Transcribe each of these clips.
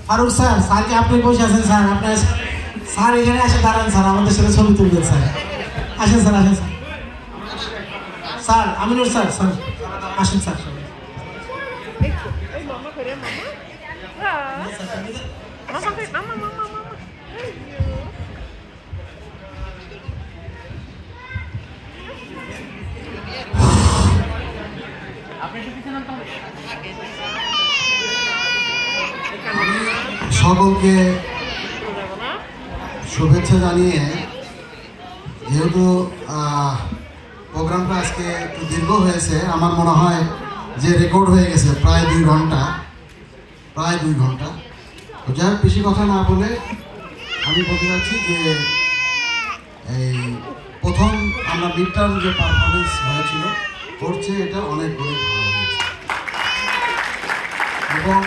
Faruk sir, স্যারকে আপনি বসে আছেন স্যার, আপনার স্যার এখানে আসে দাঁড়ান স্যার, আমাদের সাথে ছবি তুলবেন স্যার। আসেন স্যার, আসেন sir. Sir Aminur sir, sir আসেন স্যার। সকলকে শুভেচ্ছা জানিয়ে, যেহেতু প্রোগ্রামটা আজকে একটু দীর্ঘ হয়েছে, আমার মনে হয় যে রেকর্ড হয়ে গেছে প্রায় 2 ঘন্টা, তো যাই হোক বেশি কথা না বলে আমি বলতে চাচ্ছি যে এই প্রথম আমরা মিড টার্ম যে পারফরমেন্স হয়েছিল করছে, এটা অনেক ভালো হয়েছে। এবং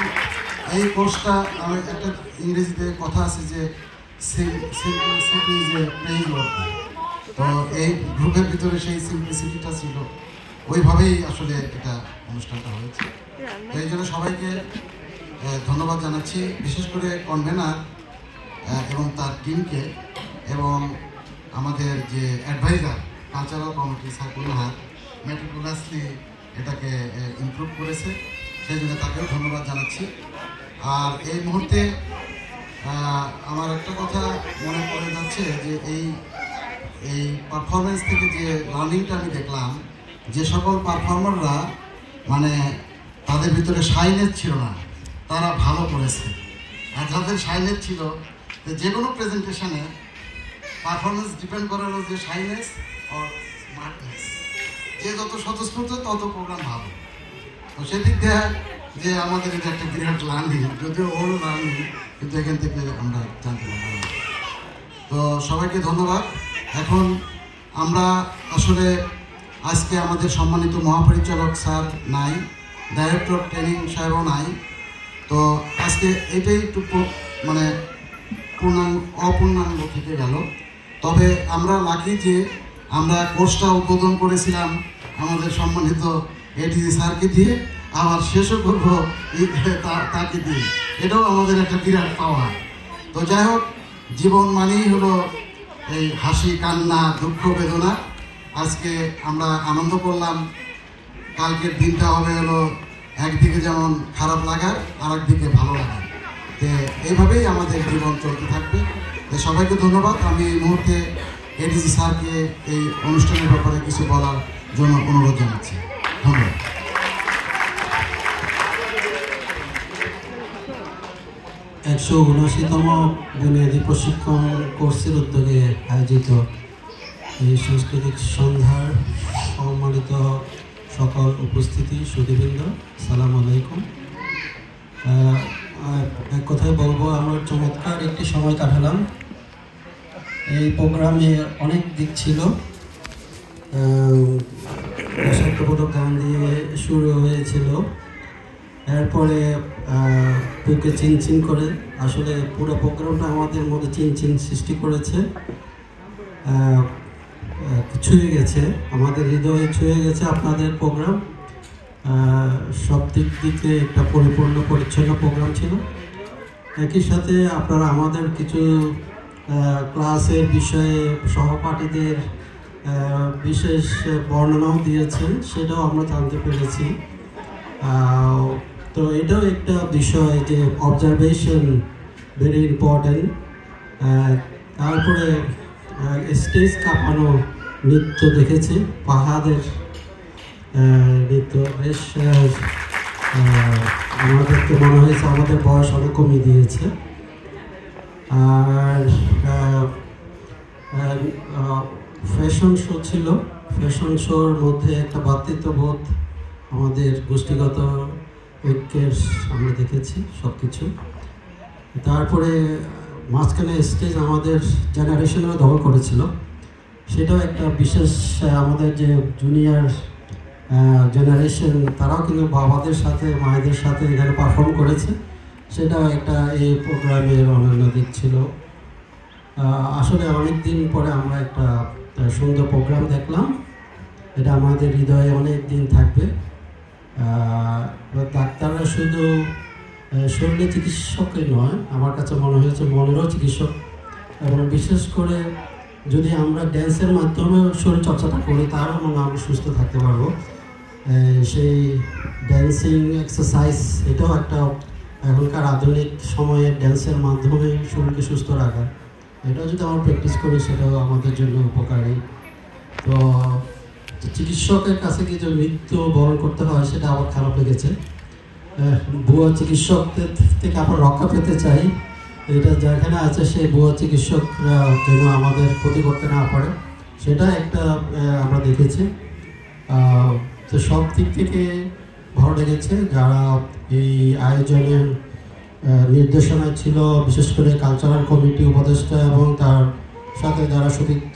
এই কোর্সটা আমি একটা ইংরেজিতে কথা আছে যে simplicity is a playing word, তো এই গ্রুপের ভিতরে সেই সিম্পলিসিটিটা ছিল, ওইভাবেই আসলে এটা অনুষ্ঠানটা হয়েছে। তো এই জন্য সবাইকে ধন্যবাদ জানাচ্ছি, বিশেষ করে কনভেনার এবং তার টিমকে, এবং আমাদের যে অ্যাডভাইজার কালচারাল কমিটি সার্কুলার হাত মেটিকুলাসলি এটাকে ইমপ্রুভ করেছে, সেই জন্য তাকেও ধন্যবাদ জানাচ্ছি। আর এই মুহূর্তে আমার একটা কথা মনে পড়ে যাচ্ছে যে এই পারফরমেন্স থেকে যে লার্নিংটা আমি দেখলাম, যে সকল পারফর্মাররা মানে তাদের ভিতরে শাইনেস ছিল না, তারা ভালো করেছে। আর যাদের শাইনেস ছিল, যে কোনো প্রেজেন্টেশনে পারফরমেন্স ডিপেন্ড করে হলো যে শাইনেস আর স্মার্টনেস, যে যত স্বতঃস্ফূর্ত তত প্রোগ্রাম ভালো। তো সেদিক দিয়ে যে আমাদের এটা একটা বিরাট লার্নিং, যদিও ওর লার্নিং, কিন্তু এখান থেকে আমরা জানতে পারলাম। তো সবাইকে ধন্যবাদ। এখন আমরা আসলে আজকে আমাদের সম্মানিত মহাপরিচালক স্যার নাই, ডাইরেক্টর ট্রেনিং সাহেবও নাই, তো আজকে এটাই একটু মানে অপূর্ণাঙ্গ থেকে গেল। তবে আমরা লাকি যে আমরা কোর্সটা উদ্বোধন করেছিলাম আমাদের সম্মানিত এডিজি স্যারকে দিয়ে, আবার শেষও করবো তাকে দিয়ে, এটাও আমাদের একটা বিরাট পাওয়া। তো যাই হোক, জীবন মানেই হলো এই হাসি কান্না দুঃখ বেদনা। আজকে আমরা আনন্দ করলাম, কালকের দিনটা হবে হলো একদিকে যেমন খারাপ লাগার, আর একদিকে ভালো লাগার, তো এইভাবেই আমাদের জীবন চলতে থাকবে। তো সবাইকে ধন্যবাদ। আমি এই মুহূর্তে এডিজি স্যারকে এই অনুষ্ঠানের ব্যাপারে কিছু বলার জন্য অনুরোধ জানাচ্ছি। ধন্যবাদ। একশো ৭৯তম বুনিয়াদী প্রশিক্ষণ কোর্সের উদ্যোগে আয়োজিত এই সাংস্কৃতিক সন্ধ্যার সম্মানিত সকল উপস্থিতি সুধীবৃন্দ, সালাম আলাইকুম। এক কথায় বলবো, আমরা চমৎকার একটি সময় কাটালাম। এই প্রোগ্রামে অনেক দিক ছিল, দেশাত্মবোধক গান দিয়ে শুরু হয়েছিল, এরপরে বুকে চিনচিন করে, আসলে পুরো প্রোগ্রামটা আমাদের মধ্যে চিনচিন সৃষ্টি করেছে, ছুঁয়ে গেছে, আমাদের হৃদয়ে ছুঁয়ে গেছে আপনাদের প্রোগ্রাম। সব দিক দিকে একটা পরিপূর্ণ পরিচ্ছন্ন প্রোগ্রাম ছিল। একই সাথে আপনারা আমাদের কিছু ক্লাসের বিষয়ে সহপাঠীদের বিশেষ বর্ণনাও দিয়েছেন, সেটাও আমরা জানতে পেরেছি। তো এটাও একটা বিষয় যে অবজারভেশন ভেরি ইম্পর্টেন্ট। তারপরে স্টেজ কাঁপানো নৃত্য দেখেছি, পাহাড়ের নৃত্য বেশ আমাদেরকে মনে হয়েছে আমাদের বয়স অনেক কমিয়ে দিয়েছে। আর ফ্যাশন শো ছিল, ফ্যাশন শোর মধ্যে একটা ভ্রাতৃত্ববোধ, আমাদের গোষ্ঠীগত ঐক্যের আমরা দেখেছি সব কিছু। তারপরে মাঝখানে স্টেজ আমাদের জেনারেশনও দখল করেছিল, সেটাও একটা বিশেষ, আমাদের যে জুনিয়র জেনারেশন তারাও কিন্তু বাবাদের সাথে মায়েদের সাথে এখানে পারফর্ম করেছে, সেটাও একটা এই প্রোগ্রামের অন্যান্য দিক ছিল। আসলে অনেক দিন পরে আমরা একটা সুন্দর প্রোগ্রাম দেখলাম, এটা আমাদের হৃদয়ে অনেক দিন থাকবে। ডাক্তাররা শুধু শরীরের চিকিৎসকই নয়, আমার কাছে মনে হয়েছে মনেরও চিকিৎসক। এবং বিশেষ করে যদি আমরা ড্যান্সের মাধ্যমে শরীর চর্চাটা করি তাহলে মনে আমরা সুস্থ থাকতে পারবো। সেই ড্যান্সিং এক্সারসাইজ এটাও একটা এখনকার আধুনিক সময়ে ড্যান্সের মাধ্যমে শরীরকে সুস্থ রাখা, এটাও যদি আমরা প্র্যাকটিস করি সেটাও আমাদের জন্য উপকারী। তো চিকিৎসকের কাছে কি যে মৃত্যু বরণ করতে হয় সেটা আমার খারাপ লেগেছে। ভুয়া চিকিৎসকদের থেকে আমরা রক্ষা পেতে চাই, এটা যেখানে আছে সেই ভুয়া চিকিৎসকরা যেন আমাদের ক্ষতি করতে না পারে সেটা একটা আমরা দেখেছি। তো সব দিক থেকে ভালো লেগেছে। যারা এই আয়োজনের নির্দেশনায় ছিল, বিশেষ করে কালচারাল কমিটি উপদেষ্টা এবং তার সাথে যারা সতীর্থ,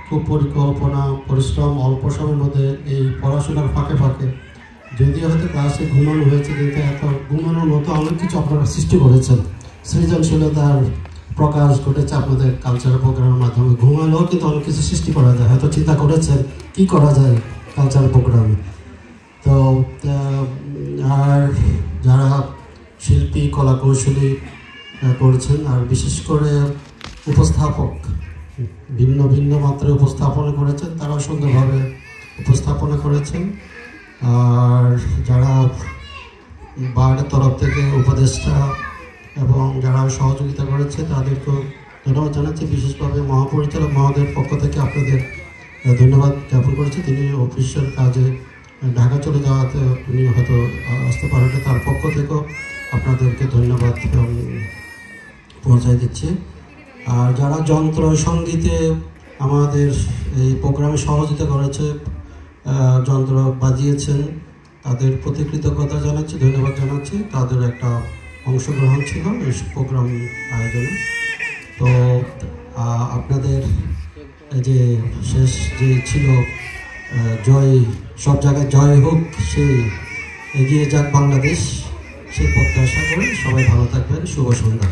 খুব পরিকল্পনা পরিশ্রম অল্প সময়ের মধ্যে এই পড়াশোনার ফাঁকে ফাঁকে যদিও হয়তো ক্লাসে ঘুমানো হয়েছে, কিন্তু এত ঘুমানোর মতো অনেক কিছু আপনারা সৃষ্টি করেছেন, সৃজনশীলতার প্রকাশ ঘটেছে আপনাদের কালচারাল প্রোগ্রামের মাধ্যমে। ঘুমালেও কিন্তু অনেক কিছু সৃষ্টি করা যায়, হয়তো চিন্তা করেছেন কী করা যায় কালচারাল প্রোগ্রামে। তো আর যারা শিল্পী কলাকৌশলী করেছেন, আর বিশেষ করে উপস্থাপক ভিন্ন ভিন্ন মাত্রায় উপস্থাপনা করেছেন, তারাও সুন্দরভাবে উপস্থাপনা করেছেন। আর যারা বার্ডের তরফ থেকে উপদেষ্টা এবং যারা সহযোগিতা করেছে তাদেরকেও ধন্যবাদ জানাচ্ছি। বিশেষভাবে মহাপরিচালক মহোদয়ের পক্ষ থেকে আপনাদের ধন্যবাদ জ্ঞাপন করেছি। তিনি অফিসিয়াল কাজে ঢাকা চলে যাওয়াতে উনি হয়তো আসতে পারেন, তার পক্ষ থেকেও আপনাদেরকে ধন্যবাদ পৌঁছাই দিচ্ছি। আর যারা যন্ত্র সঙ্গীতে আমাদের এই প্রোগ্রামে সহযোগিতা করেছে, যন্ত্র বাজিয়েছেন, তাদের প্রতি কৃতজ্ঞতা জানাচ্ছি, ধন্যবাদ জানাচ্ছি। তাদের একটা অংশগ্রহণ ছিল এই প্রোগ্রাম আয়োজনে। তো আপনাদের যে শেষ যে ছিল জয়, সব জায়গায় জয় হোক, সেই এগিয়ে যাক বাংলাদেশ, সেই প্রত্যাশা করে সবাই ভালো থাকবেন। শুভ সন্ধ্যা।